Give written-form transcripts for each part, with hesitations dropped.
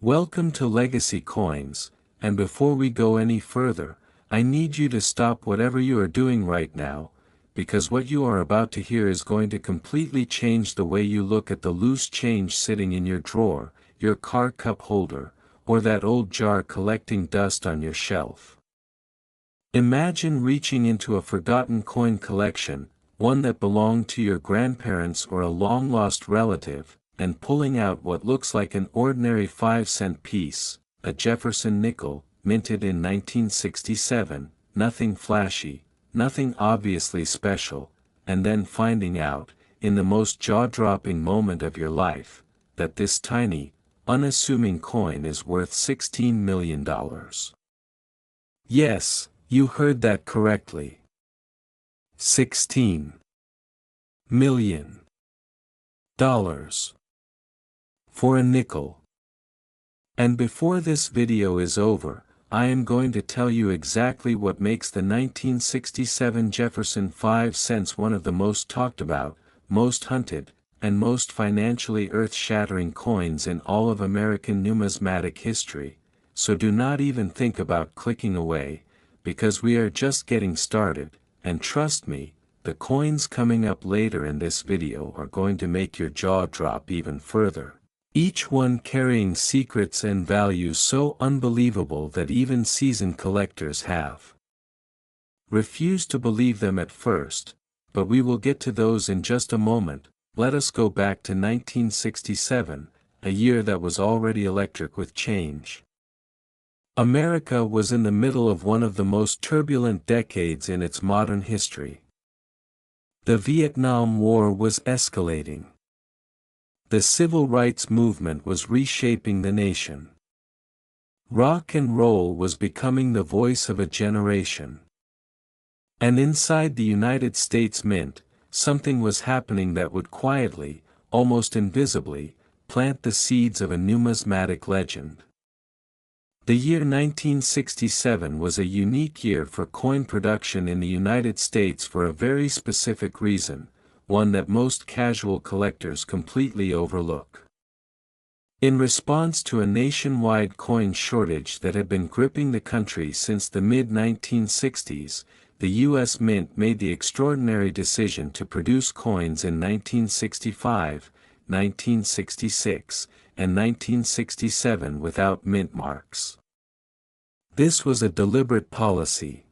Welcome to Legacy Coins, and before we go any further, I need you to stop whatever you are doing right now, because what you are about to hear is going to completely change the way you look at the loose change sitting in your drawer, your car cup holder, or that old jar collecting dust on your shelf. Imagine reaching into a forgotten coin collection, one that belonged to your grandparents or a long-lost relative, and pulling out what looks like an ordinary 5-cent piece, a Jefferson nickel, minted in 1967, nothing flashy, nothing obviously special, and then finding out, in the most jaw-dropping moment of your life, that this tiny, unassuming coin is worth $16 million. Yes, you heard that correctly. $16 million. For a nickel. And before this video is over, I am going to tell you exactly what makes the 1967 Jefferson 5 cents one of the most talked about, most hunted, and most financially earth-shattering coins in all of American numismatic history, so do not even think about clicking away, because we are just getting started, and trust me, the coins coming up later in this video are going to make your jaw drop even further. Each one carrying secrets and values so unbelievable that even seasoned collectors have refused to believe them at first, but we will get to those in just a moment. Let us go back to 1967, a year that was already electric with change. America was in the middle of one of the most turbulent decades in its modern history. The Vietnam War was escalating. The civil rights movement was reshaping the nation. Rock and roll was becoming the voice of a generation. And inside the United States Mint, something was happening that would quietly, almost invisibly, plant the seeds of a numismatic legend. The year 1967 was a unique year for coin production in the United States for a very specific reason, one that most casual collectors completely overlook. In response to a nationwide coin shortage that had been gripping the country since the mid-1960s, the U.S. Mint made the extraordinary decision to produce coins in 1965, 1966, and 1967 without mint marks. This was a deliberate policy.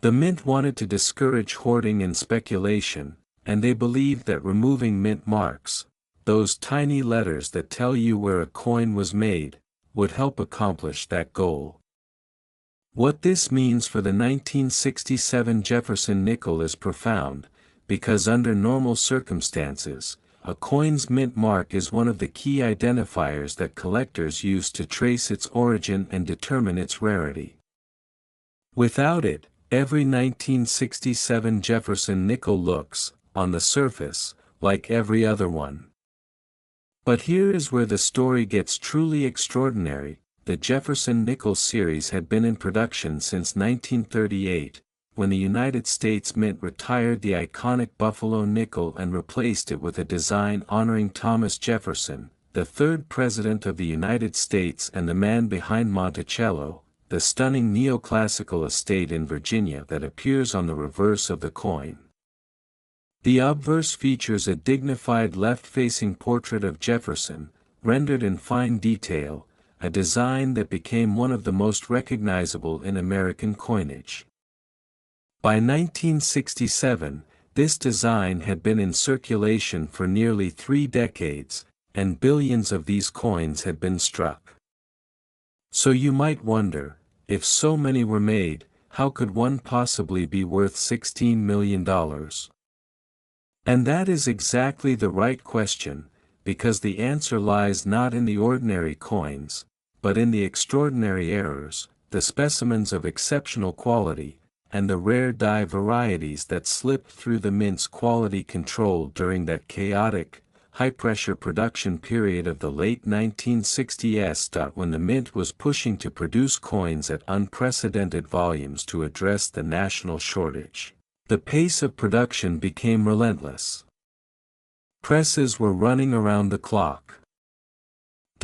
The Mint wanted to discourage hoarding and speculation, and they believed that removing mint marks, those tiny letters that tell you where a coin was made, would help accomplish that goal. What this means for the 1967 Jefferson Nickel is profound, because under normal circumstances, a coin's mint mark is one of the key identifiers that collectors use to trace its origin and determine its rarity. Without it, every 1967 Jefferson Nickel looks, on the surface, like every other one. But here is where the story gets truly extraordinary. The Jefferson Nickel series had been in production since 1938, when the United States Mint retired the iconic Buffalo nickel and replaced it with a design honoring Thomas Jefferson, the third President of the United States and the man behind Monticello, the stunning neoclassical estate in Virginia that appears on the reverse of the coin. The obverse features a dignified left-facing portrait of Jefferson, rendered in fine detail, a design that became one of the most recognizable in American coinage. By 1967, this design had been in circulation for nearly 3 decades, and billions of these coins had been struck. So you might wonder, if so many were made, how could one possibly be worth $16 million? And that is exactly the right question, because the answer lies not in the ordinary coins, but in the extraordinary errors, the specimens of exceptional quality, and the rare die varieties that slipped through the Mint's quality control during that chaotic, high-pressure production period of the late 1960s. When the Mint was pushing to produce coins at unprecedented volumes to address the national shortage, the pace of production became relentless. Presses were running around the clock.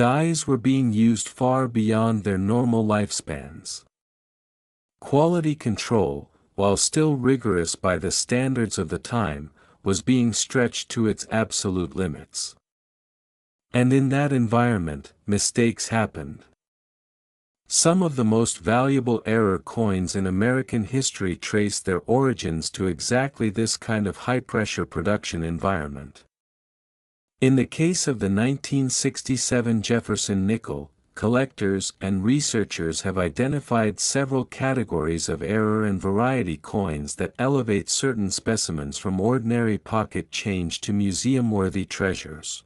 Dyes were being used far beyond their normal lifespans. Quality control, while still rigorous by the standards of the time, was being stretched to its absolute limits. And in that environment, mistakes happened. Some of the most valuable error coins in American history trace their origins to exactly this kind of high-pressure production environment. In the case of the 1967 Jefferson Nickel, collectors and researchers have identified several categories of error and variety coins that elevate certain specimens from ordinary pocket change to museum-worthy treasures.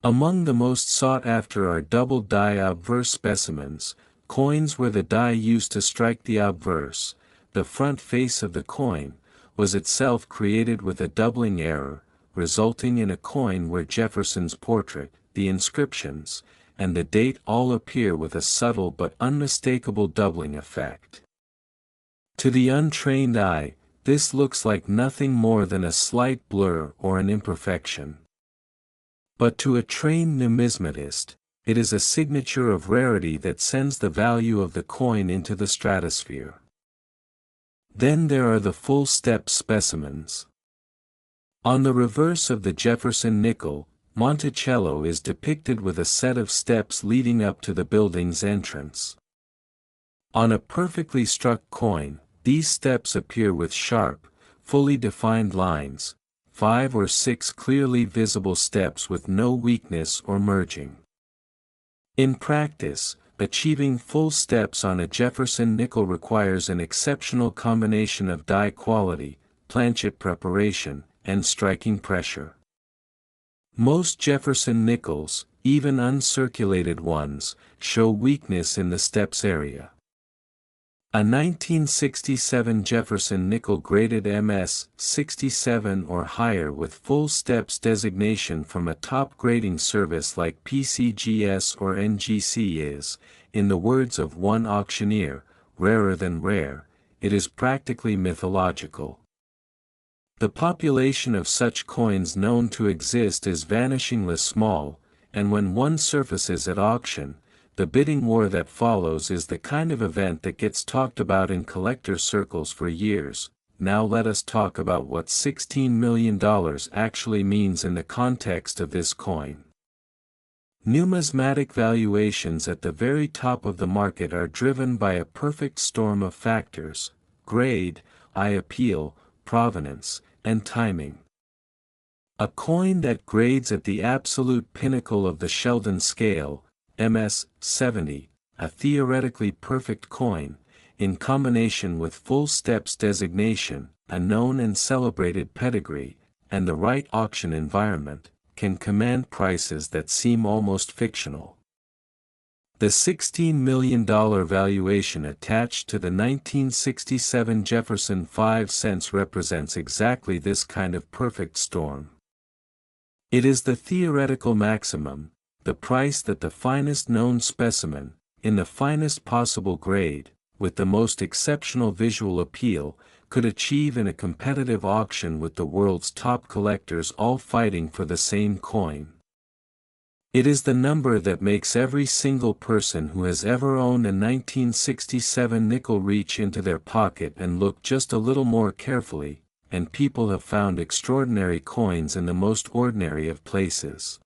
Among the most sought after are double die obverse specimens, coins where the die used to strike the obverse, the front face of the coin, was itself created with a doubling error, resulting in a coin where Jefferson's portrait, the inscriptions, and the date all appear with a subtle but unmistakable doubling effect. To the untrained eye, this looks like nothing more than a slight blur or an imperfection. But to a trained numismatist, it is a signature of rarity that sends the value of the coin into the stratosphere. Then there are the full-step specimens. On the reverse of the Jefferson Nickel, Monticello is depicted with a set of steps leading up to the building's entrance. On a perfectly struck coin, these steps appear with sharp, fully defined lines, 5 or 6 clearly visible steps with no weakness or merging. In practice, achieving full steps on a Jefferson Nickel requires an exceptional combination of die quality, planchet preparation, and striking pressure. Most Jefferson Nickels, even uncirculated ones, show weakness in the steps area. A 1967 Jefferson Nickel graded MS 67 or higher with full steps designation from a top grading service like PCGS or NGC is, in the words of one auctioneer, rarer than rare. It is practically mythological. The population of such coins known to exist is vanishingly small, and when one surfaces at auction, the bidding war that follows is the kind of event that gets talked about in collector circles for years. Now let us talk about what $16 million actually means in the context of this coin. Numismatic valuations at the very top of the market are driven by a perfect storm of factors: grade, eye appeal, provenance, and timing. A coin that grades at the absolute pinnacle of the Sheldon scale, MS 70, a theoretically perfect coin, in combination with full steps designation, a known and celebrated pedigree, and the right auction environment, can command prices that seem almost fictional. The $16 million valuation attached to the 1967 Jefferson 5 cents represents exactly this kind of perfect storm. It is the theoretical maximum, the price that the finest known specimen, in the finest possible grade, with the most exceptional visual appeal, could achieve in a competitive auction with the world's top collectors all fighting for the same coin. It is the number that makes every single person who has ever owned a 1967 nickel reach into their pocket and look just a little more carefully, and people have found extraordinary coins in the most ordinary of places.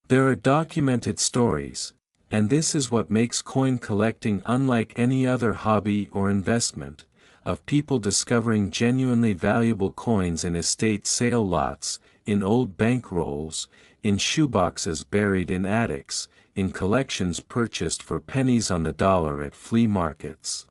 There are documented stories, and this is what makes coin collecting unlike any other hobby or investment, of people discovering genuinely valuable coins in estate sale lots, in old bank rolls, in shoeboxes buried in attics, in collections purchased for pennies on the dollar at flea markets.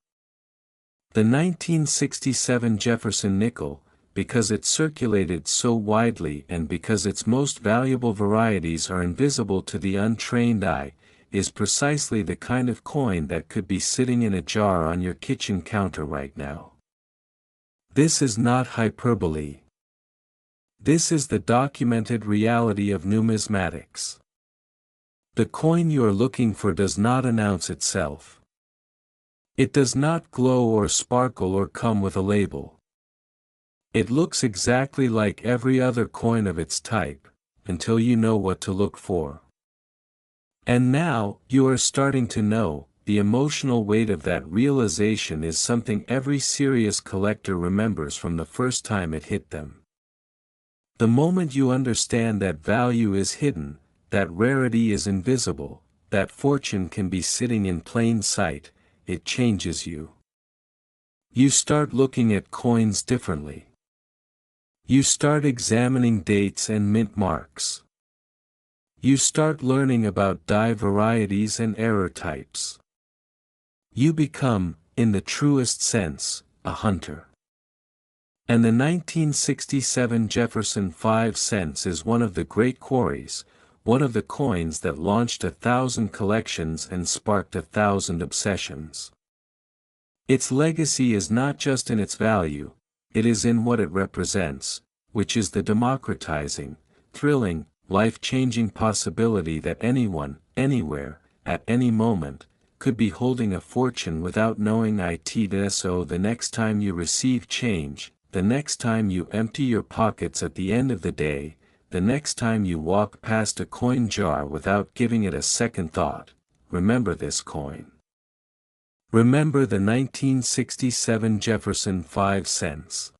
The 1967 Jefferson Nickel, because it circulated so widely and because its most valuable varieties are invisible to the untrained eye, is precisely the kind of coin that could be sitting in a jar on your kitchen counter right now. This is not hyperbole. This is the documented reality of numismatics. The coin you are looking for does not announce itself. It does not glow or sparkle or come with a label. It looks exactly like every other coin of its type, until you know what to look for. And now, you are starting to know, the emotional weight of that realization is something every serious collector remembers from the first time it hit them. The moment you understand that value is hidden, that rarity is invisible, that fortune can be sitting in plain sight, it changes you. You start looking at coins differently. You start examining dates and mint marks. You start learning about die varieties and error types. You become, in the truest sense, a hunter. And the 1967 Jefferson 5 cents is one of the great quarries, one of the coins that launched 1,000 collections and sparked 1,000 obsessions. Its legacy is not just in its value, it is in what it represents, which is the democratizing, thrilling, life-changing possibility that anyone, anywhere, at any moment, could be holding a fortune without knowing it. So the next time you receive change, the next time you empty your pockets at the end of the day, the next time you walk past a coin jar without giving it a second thought, remember this coin. Remember the 1967 Jefferson 5 cents.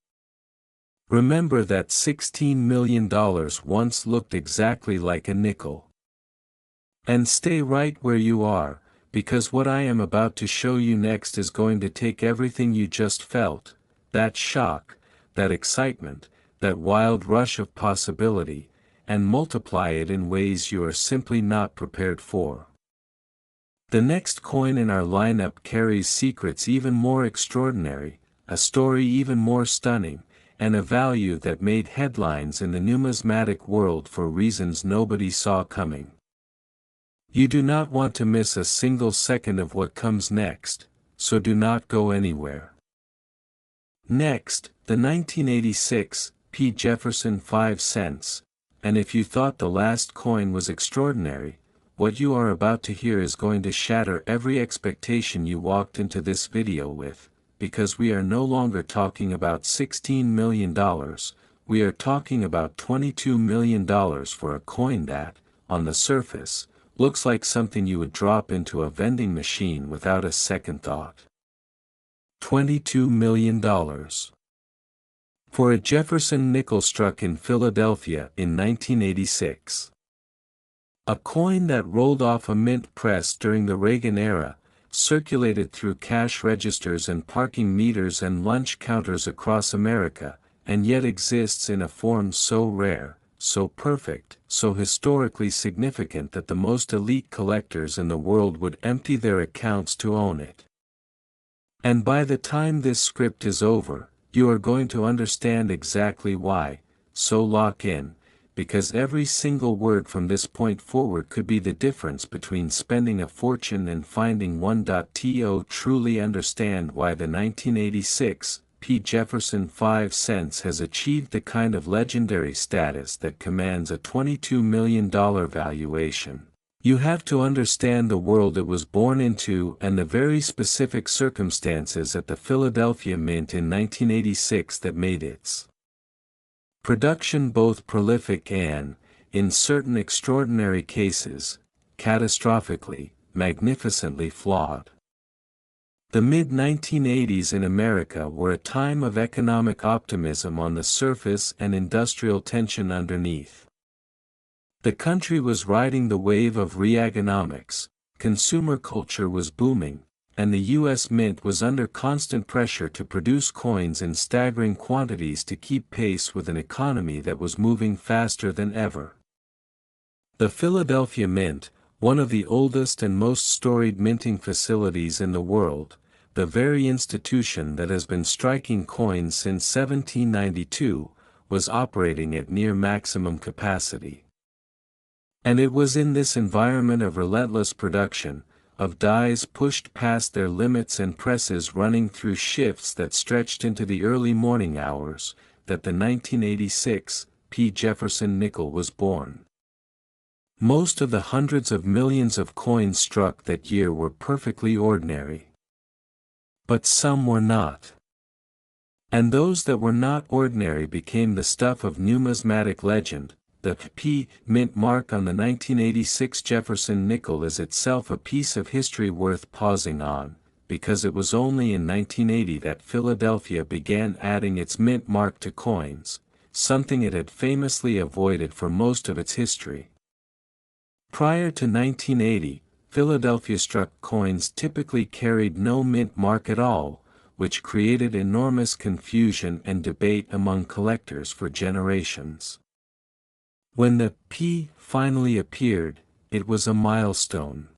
Remember that $16 million once looked exactly like a nickel. And stay right where you are, because what I am about to show you next is going to take everything you just felt, that shock, that excitement, that wild rush of possibility, and multiply it in ways you are simply not prepared for. The next coin in our lineup carries secrets even more extraordinary, a story even more stunning, and a value that made headlines in the numismatic world for reasons nobody saw coming. You do not want to miss a single second of what comes next, so do not go anywhere. Next, the 1986 P. Jefferson 5 cents, and if you thought the last coin was extraordinary, what you are about to hear is going to shatter every expectation you walked into this video with, because we are no longer talking about $16 million, we are talking about $22 million for a coin that, on the surface, looks like something you would drop into a vending machine without a second thought. $22 million. For a Jefferson nickel struck in Philadelphia in 1986. A coin that rolled off a mint press during the Reagan era, circulated through cash registers and parking meters and lunch counters across America, and yet exists in a form so rare, so perfect, so historically significant that the most elite collectors in the world would empty their accounts to own it. And by the time this script is over, you are going to understand exactly why, so lock in, because every single word from this point forward could be the difference between spending a fortune and finding one. To truly understand why the 1986 P. Jefferson 5 cents has achieved the kind of legendary status that commands a $22 million valuation, you have to understand the world it was born into and the very specific circumstances at the Philadelphia Mint in 1986 that made its production both prolific and, in certain extraordinary cases, catastrophically, magnificently flawed. The mid-1980s in America were a time of economic optimism on the surface and industrial tension underneath. The country was riding the wave of Reaganomics, consumer culture was booming, and the U.S. Mint was under constant pressure to produce coins in staggering quantities to keep pace with an economy that was moving faster than ever. The Philadelphia Mint, one of the oldest and most storied minting facilities in the world, the very institution that has been striking coins since 1792, was operating at near maximum capacity. And it was in this environment of relentless production, of dies pushed past their limits and presses running through shifts that stretched into the early morning hours, that the 1986 P. Jefferson Nickel was born. Most of the hundreds of millions of coins struck that year were perfectly ordinary. But some were not. And those that were not ordinary became the stuff of numismatic legend, The P mint mark on the 1986 Jefferson Nickel is itself a piece of history worth pausing on, because it was only in 1980 that Philadelphia began adding its mint mark to coins, something it had famously avoided for most of its history. Prior to 1980, Philadelphia struck coins typically carried no mint mark at all, which created enormous confusion and debate among collectors for generations. When the P finally appeared, it was a milestone.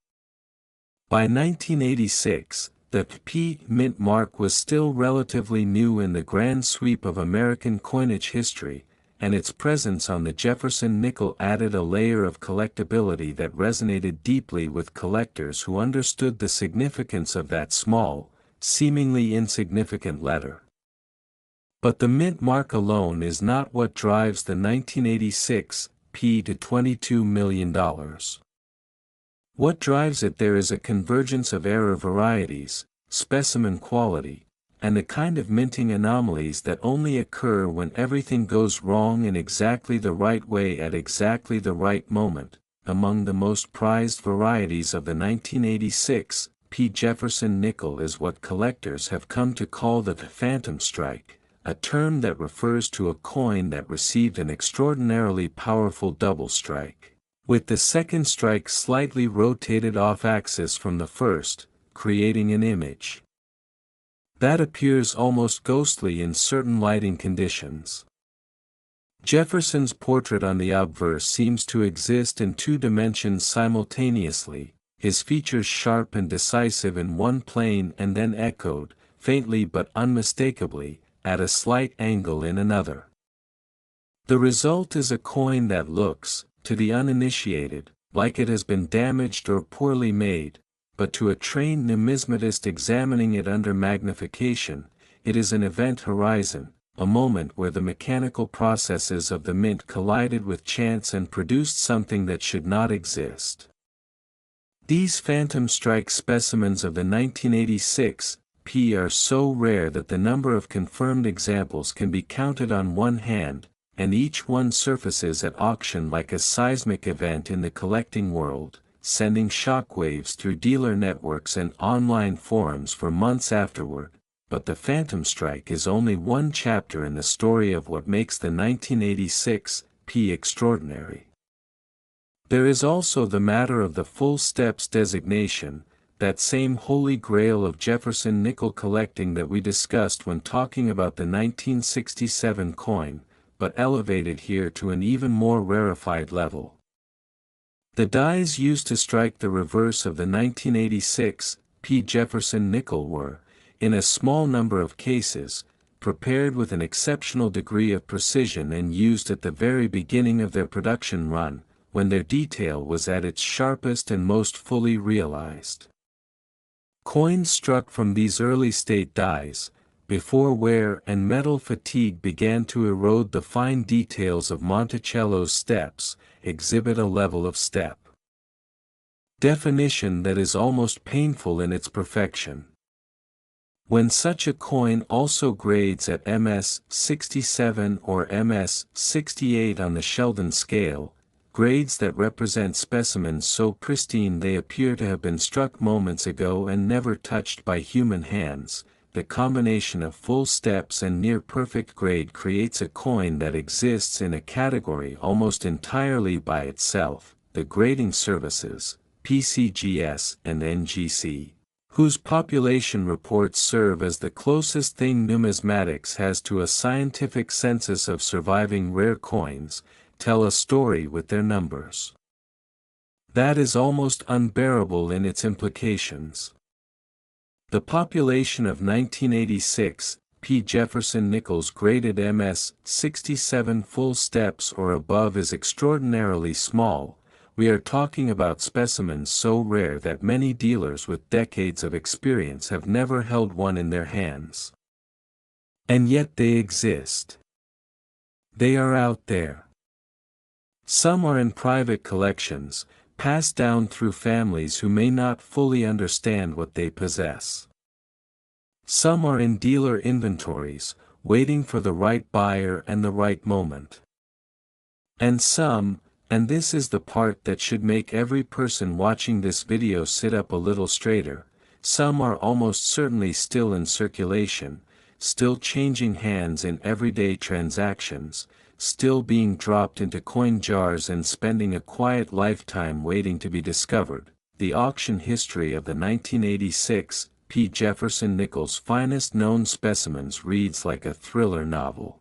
By 1986, the P mint mark was still relatively new in the grand sweep of American coinage history, and its presence on the Jefferson Nickel added a layer of collectability that resonated deeply with collectors who understood the significance of that small, seemingly insignificant letter. But the mint mark alone is not what drives the 1986 P to $22 million. What drives it there is a convergence of error varieties, specimen quality, and the kind of minting anomalies that only occur when everything goes wrong in exactly the right way at exactly the right moment. Among the most prized varieties of the 1986 P Jefferson Nickel is what collectors have come to call the phantom strike, a term that refers to a coin that received an extraordinarily powerful double strike, with the second strike slightly rotated off-axis from the first, creating an image that appears almost ghostly in certain lighting conditions. Jefferson's portrait on the obverse seems to exist in two dimensions simultaneously, his features sharp and decisive in one plane and then echoed, faintly but unmistakably, at a slight angle in another. The result is a coin that looks, to the uninitiated, like it has been damaged or poorly made, but to a trained numismatist examining it under magnification, it is an event horizon, a moment where the mechanical processes of the mint collided with chance and produced something that should not exist. These phantom strike specimens of the 1986 P are so rare that the number of confirmed examples can be counted on one hand, and each one surfaces at auction like a seismic event in the collecting world, sending shockwaves through dealer networks and online forums for months afterward. But the phantom strike is only one chapter in the story of what makes the 1986 P extraordinary. There is also the matter of the full steps designation, that same holy grail of Jefferson Nickel collecting that we discussed when talking about the 1967 coin, but elevated here to an even more rarefied level. The dies used to strike the reverse of the 1986 P Jefferson Nickel were, in a small number of cases, prepared with an exceptional degree of precision and used at the very beginning of their production run, when their detail was at its sharpest and most fully realized. Coins struck from these early state dies, before wear and metal fatigue began to erode the fine details of Monticello's steps, exhibit a level of step definition that is almost painful in its perfection. When such a coin also grades at MS 67 or MS 68 on the Sheldon scale, grades that represent specimens so pristine they appear to have been struck moments ago and never touched by human hands, the combination of full steps and near-perfect grade creates a coin that exists in a category almost entirely by itself, the grading services, PCGS and NGC, whose population reports serve as the closest thing numismatics has to a scientific census of surviving rare coins, tell a story with their numbers that is almost unbearable in its implications. The population of 1986 P Jefferson Nickels graded MS 67 full steps or above is extraordinarily small. We are talking about specimens so rare that many dealers with decades of experience have never held one in their hands. And yet they exist. They are out there. Some are in private collections, passed down through families who may not fully understand what they possess. Some are in dealer inventories, waiting for the right buyer and the right moment. And some, and this is the part that should make every person watching this video sit up a little straighter, some are almost certainly still in circulation, still changing hands in everyday transactions, still being dropped into coin jars and spending a quiet lifetime waiting to be discovered. The auction history of the 1986 P. Jefferson Nickels' finest known specimens reads like a thriller novel.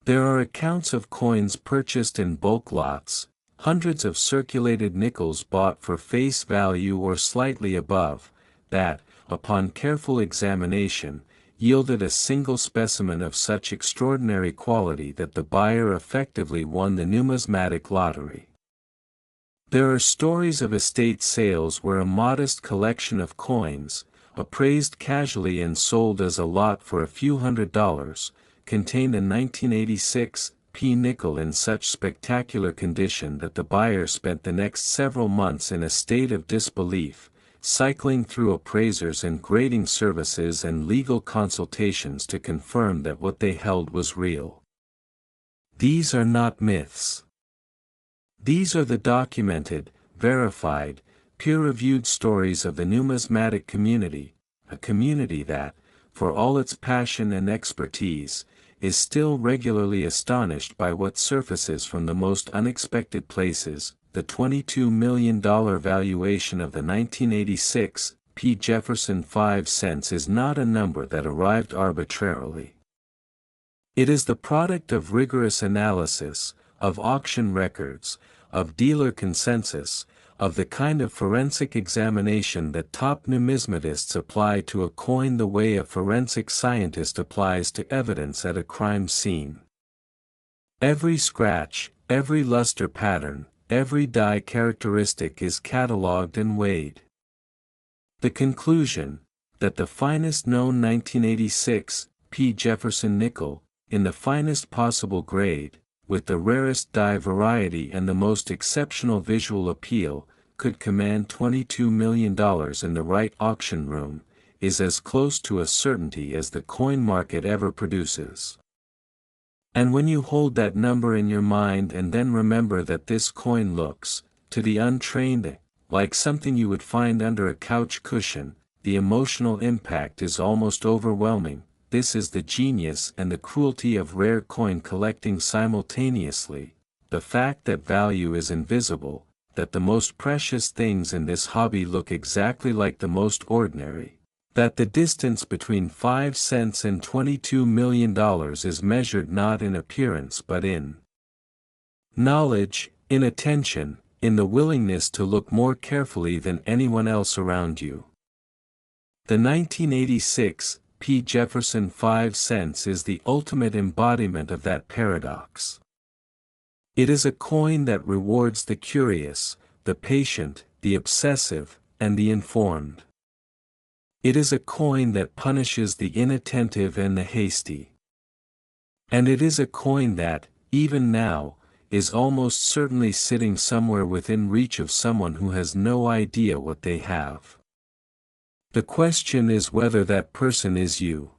There are accounts of coins purchased in bulk lots, hundreds of circulated nickels bought for face value or slightly above, that, upon careful examination, yielded a single specimen of such extraordinary quality that the buyer effectively won the numismatic lottery. There are stories of estate sales where a modest collection of coins, appraised casually and sold as a lot for a few $100s, contained a 1986 P. nickel in such spectacular condition that the buyer spent the next several months in a state of disbelief, cycling through appraisers and grading services and legal consultations to confirm that what they held was real. These are not myths. These are the documented, verified, peer-reviewed stories of the numismatic community, a community that, for all its passion and expertise, is still regularly astonished by what surfaces from the most unexpected places. The $22 million valuation of the 1986 P. Jefferson 5 cents is not a number that arrived arbitrarily. It is the product of rigorous analysis, of auction records, of dealer consensus, of the kind of forensic examination that top numismatists apply to a coin the way a forensic scientist applies to evidence at a crime scene. Every scratch, every luster pattern, every die characteristic is catalogued and weighed. The conclusion, that the finest known 1986 P. Jefferson nickel, in the finest possible grade, with the rarest die variety and the most exceptional visual appeal, could command $22 million in the right auction room, is as close to a certainty as the coin market ever produces. And when you hold that number in your mind and then remember that this coin looks, to the untrained, like something you would find under a couch cushion, the emotional impact is almost overwhelming. This is the genius and the cruelty of rare coin collecting simultaneously, the fact that value is invisible, that the most precious things in this hobby look exactly like the most ordinary, that the distance between 5 cents and $22 million is measured not in appearance but in knowledge, in attention, in the willingness to look more carefully than anyone else around you. The 1986 P. Jefferson 5 cents is the ultimate embodiment of that paradox. It is a coin that rewards the curious, the patient, the obsessive, and the informed. It is a coin that punishes the inattentive and the hasty. And it is a coin that, even now, is almost certainly sitting somewhere within reach of someone who has no idea what they have. The question is whether that person is you.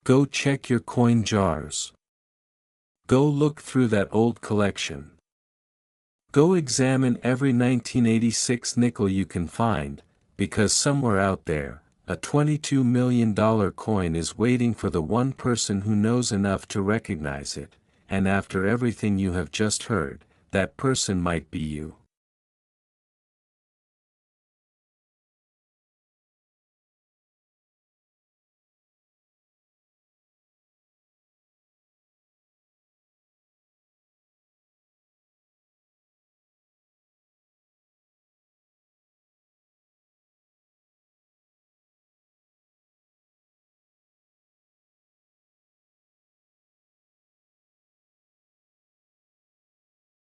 Go check your coin jars. Go look through that old collection. Go examine every 1986 nickel you can find, because somewhere out there, a $22 million coin is waiting for the one person who knows enough to recognize it, and after everything you have just heard, that person might be you.